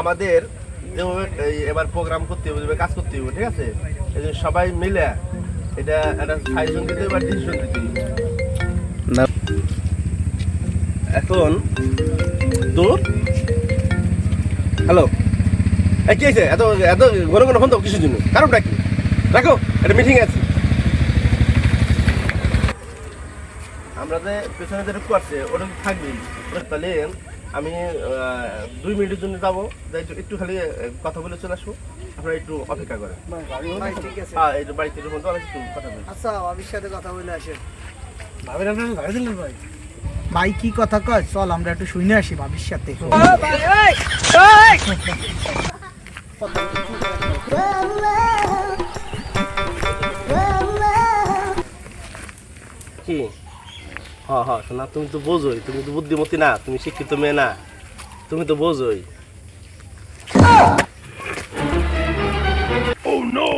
আমাদের এবার প্রোগ্রাম করতে হবে, কাজ করতে হবে, ঠিক আছে? এই জন্য সবাই মিলে এটা একটা সাইজন দিতে বা ডিসিশন দিতে হবে। এখন দূর হ্যালো, কি আছে এত এত ঘন ঘন ফোন তো কিছুর জন্য? কারণটা কি? রাখো, একটা মিটিং আছে। আমরা যে পেছনে যে ঢুকতে পারছে ওটা থাকবেই। তাহলে আমি 2 মিনিটের জন্য যাবো, একটু খালি কথা বলে চলে আসবো, আপনারা একটু অপেক্ষা করেন। হ্যাঁ, এই বাড়িতে যখন তো একটু কথা বলি। আচ্ছা, ভাবির সাথে কথা বলে আসেন। ভাই কি কথা কয়, চল আমরা একটু শুনে আসি ভাবির সাথে। কি? হ্যাঁ হ্যাঁ শোনা, তুমি তো বোঝোই, তুমি তো বুদ্ধিমতী না, তুমি শিক্ষিত মেয়ে না, তুমি তো বোঝোই। Oh no!